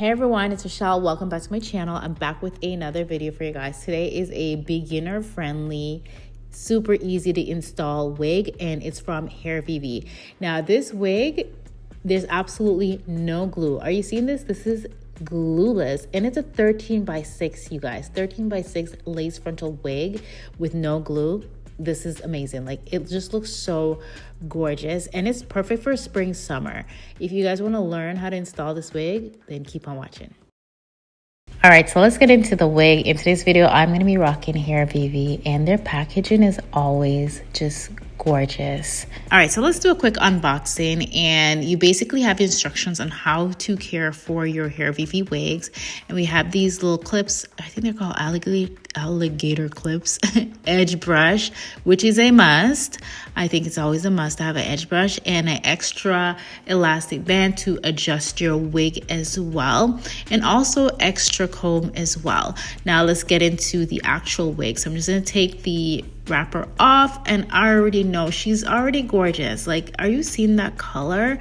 Hey everyone, it's Rochelle. Welcome back to my channel. I'm back with another video for you guys. Today is a beginner friendly, super easy to install wig, and it's from Hairvivi. Now this wig, there's absolutely no glue. Are you seeing this? This is glueless, and it's a 13x6, you guys. 13x6 lace frontal wig with no glue. This is amazing. Like, it just looks so gorgeous, and it's perfect for spring, summer. If you guys want to learn how to install this wig, then keep on watching. All right, so let's get into the wig. In today's video, I'm going to be rocking Hairvivi, and their packaging is always just gorgeous. All right, so let's do a quick unboxing, and you basically have instructions on how to care for your Hairvivi wigs. And we have these little clips. I think they're called alligator clips. Edge brush, which is a must. I think it's always a must to have an edge brush, and an extra elastic band to adjust your wig as well, and also extra comb as well. Now let's get into the actual wig. So I'm just going to take the wrapper off, and I already know she's already gorgeous. Like, are you seeing that color?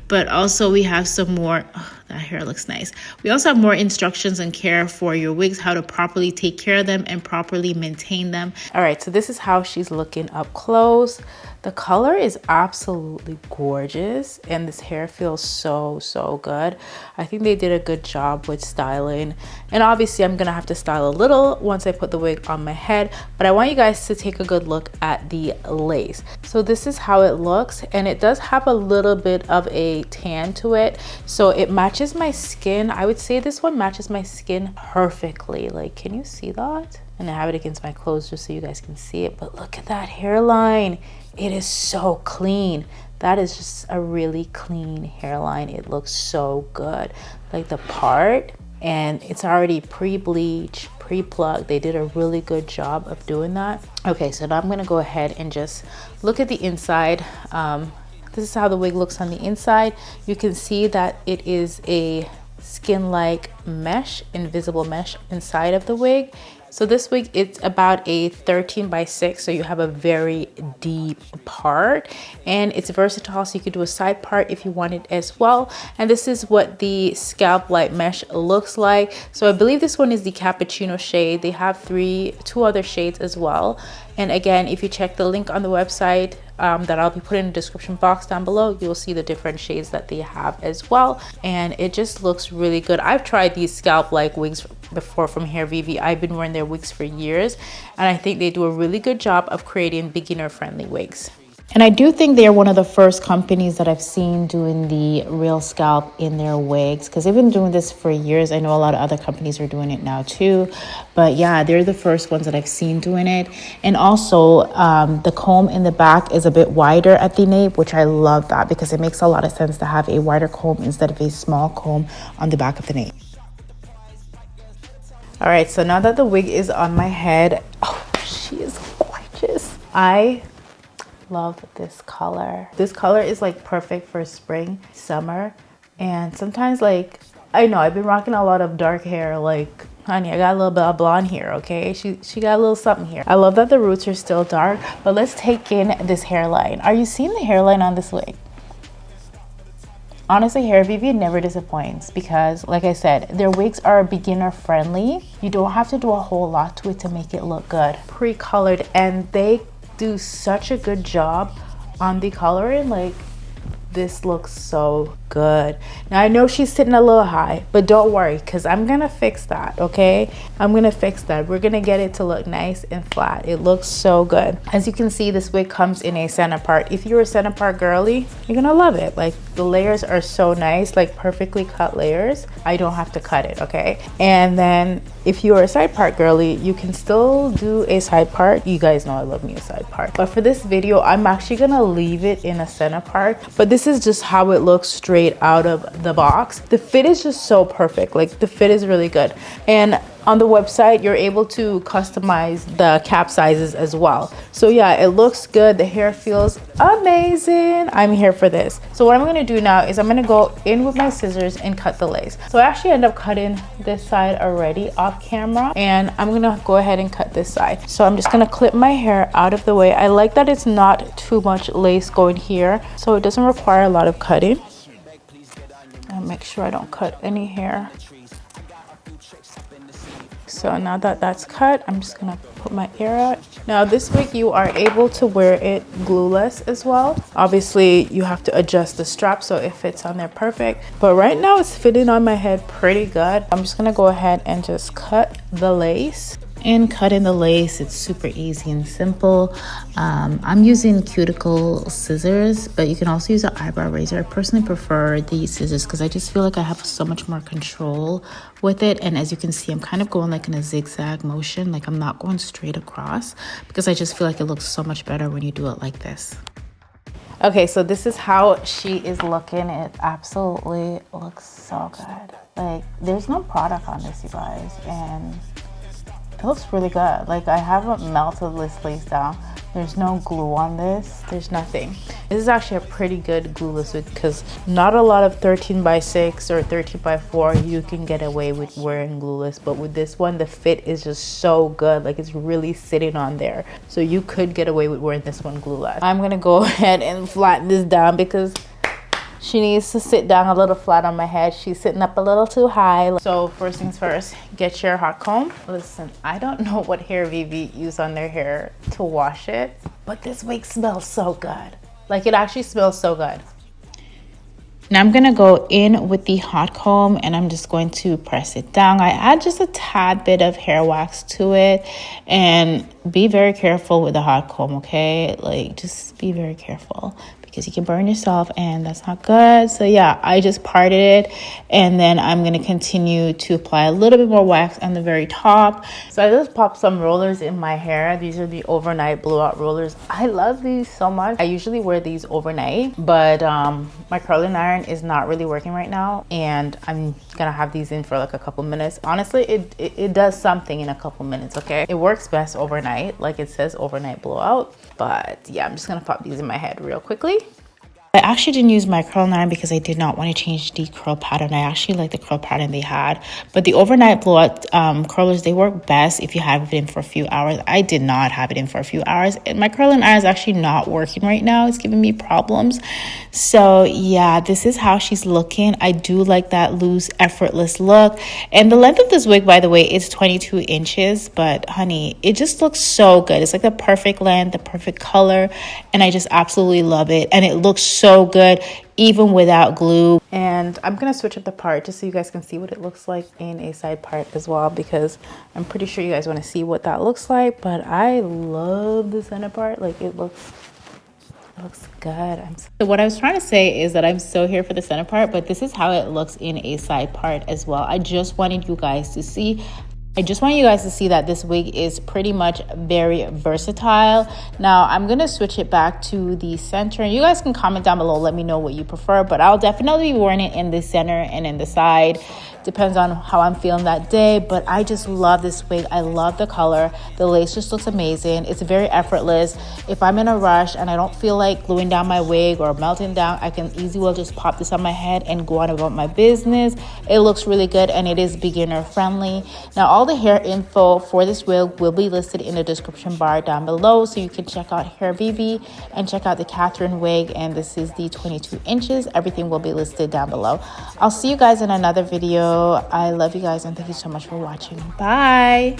But also we have some more. That hair looks nice. We also have more instructions and care for your wigs, how to properly take care of them and properly maintain them. All right, so this is how she's looking up close. The color is absolutely gorgeous, and this hair feels so good. I think they did a good job with styling, and obviously I'm gonna have to style a little once I put the wig on my head, but I want you guys to take a good look at the lace. So this is how it looks, and it does have a little bit of a tan to it, so it matches my skin. I would say this one matches my skin perfectly. Like, can you see that? And I have it against my clothes just so you guys can see it, but look at that hairline. It is so clean. That is just a really clean hairline. It looks so good. Like the part, and it's already pre-bleach, pre-plucked. They did a really good job of doing that. Okay, so now I'm gonna go ahead and just look at the inside. This is how the wig looks on the inside. You can see that it is a skin-like mesh, invisible mesh inside of the wig. So this wig, it's about a 13x6, so you have a very deep part, and it's versatile, so you could do a side part if you want it as well. And this is what the scalp light mesh looks like. So I believe this one is the Cappuccino shade. They have two other shades as well. And again, if you check the link on the website that I'll be putting in the description box down below, you'll see the different shades that they have as well. And it just looks really good. I've tried these scalp like wigs before from Hairvivi. I've been wearing their wigs for years, and I think they do a really good job of creating beginner friendly wigs. And I do think they're one of the first companies that I've seen doing the real scalp in their wigs, because they've been doing this for years. I know a lot of other companies are doing it now too, but yeah, they're the first ones that I've seen doing it. And also the comb in the back is a bit wider at the nape, which I love that, because it makes a lot of sense to have a wider comb instead of a small comb on the back of the nape. All right, so now that the wig is on my head, oh, she is gorgeous. I love this color. This color is like perfect for spring, summer, and sometimes, like, I know I've been rocking a lot of dark hair. Like, honey, I got a little bit of blonde here, okay? She got a little something here. I love that the roots are still dark, but let's take in this hairline. Are you seeing the hairline on this wig? Honestly, Hairvivi never disappoints, because like I said, their wigs are beginner friendly. You don't have to do a whole lot to it to make it look good. Pre-colored, and they do such a good job on the coloring. Like, this looks so good. Now I know she's sitting a little high, but don't worry, because I'm gonna fix that, okay? I'm gonna fix that. We're gonna get it to look nice and flat. It looks so good. As you can see, this wig comes in a center part. If you're a center part girly, you're gonna love it. Like, the layers are so nice, like perfectly cut layers. I don't have to cut it, okay? And then if you're a side part girly, you can still do a side part. You guys know I love me a side part, but for this video, I'm actually gonna leave it in a center part. But this is just how it looks straight out of the box. The fit is just so perfect. Like, the fit is really good. And on the website, you're able to customize the cap sizes as well. So yeah, it looks good. The hair feels amazing. I'm here for this. So what I'm gonna do now is I'm gonna go in with my scissors and cut the lace. So I actually end up cutting this side already off camera, and I'm gonna go ahead and cut this side. So I'm just gonna clip my hair out of the way. I like that it's not too much lace going here, so it doesn't require a lot of cutting. make sure I don't cut any hair. So now that that's cut, I'm just gonna put my hair out. Now this wig, you are able to wear it glueless as well. Obviously you have to adjust the strap so it fits on there perfect, but right now it's fitting on my head pretty good. I'm just gonna go ahead and just cut the lace. And cutting the lace, it's super easy and simple. I'm using cuticle scissors, but you can also use an eyebrow razor. I personally prefer these scissors because I just feel like I have so much more control with it. And as you can see, I'm kind of going like in a zigzag motion, like I'm not going straight across, because I just feel like it looks so much better when you do it like this. Okay, so this is how she is looking. It absolutely looks so good. Like, there's no product on this, you guys, and it looks really good. Like, I haven't melted this lace down. There's no glue on this. There's nothing. This is actually a pretty good glueless wig because not a lot of 13x6 or 13x4 you can get away with wearing glueless, but with this one, the fit is just so good. Like, it's really sitting on there. So you could get away with wearing this one glueless. I'm gonna go ahead and flatten this down because she needs to sit down a little flat on my head. She's sitting up a little too high. So first things first, get your hot comb. Listen, I don't know what Hairvivi use on their hair to wash it, but this wig smells so good. Like, it actually smells so good. Now I'm gonna go in with the hot comb and I'm just going to press it down. I add just a tad bit of hair wax to it, and be very careful with the hot comb, okay? Like, just be very careful, because you can burn yourself and that's not good. So yeah, I just parted it, and then I'm gonna continue to apply a little bit more wax on the very top. So I just popped some rollers in my hair. These are the overnight blowout rollers. I love these so much. I usually wear these overnight, but my curling iron is not really working right now, and I'm gonna have these in for like a couple minutes. Honestly, it does something in a couple minutes, okay? It works best overnight, like it says overnight blowout. But yeah, I'm just gonna pop these in my head real quickly. I actually didn't use my curl iron because I did not want to change the curl pattern. I actually like the curl pattern they had, but the overnight blowout curlers, they work best if you have it in for a few hours. I did not have it in for a few hours, and my curling iron is actually not working right now. It's giving me problems. So yeah, this is how she's looking. I do like that loose, effortless look. And the length of this wig, by the way, is 22 inches, but honey, it just looks so good. It's like the perfect length, the perfect color, and I just absolutely love it. And it looks so good even without glue. And I'm gonna switch up the part just so you guys can see what it looks like in a side part as well, because I'm pretty sure you guys want to see what that looks like. But I love the center part. Like, it looks good. So what I was trying to say is that I'm so here for the center part, but this is how it looks in a side part as well. I just wanted you guys to see that this wig is pretty much very versatile. Now I'm gonna switch it back to the center, and you guys can comment down below, let me know what you prefer, but I'll definitely be wearing it in the center and in the side. Depends on how I'm feeling that day, but I just love this wig. I love the color. The lace just looks amazing. It's very effortless. If I'm in a rush and I don't feel like gluing down my wig or melting down, I can easily well just pop this on my head and go on about my business. It looks really good, and it is beginner friendly. Now all the hair info for this wig will be listed in the description bar down below, so you can check out Hairvivi and check out the Catherine wig, and this is the 22 inches. Everything will be listed down below. I'll see you guys in another video. I love you guys, and thank you so much for watching. Bye.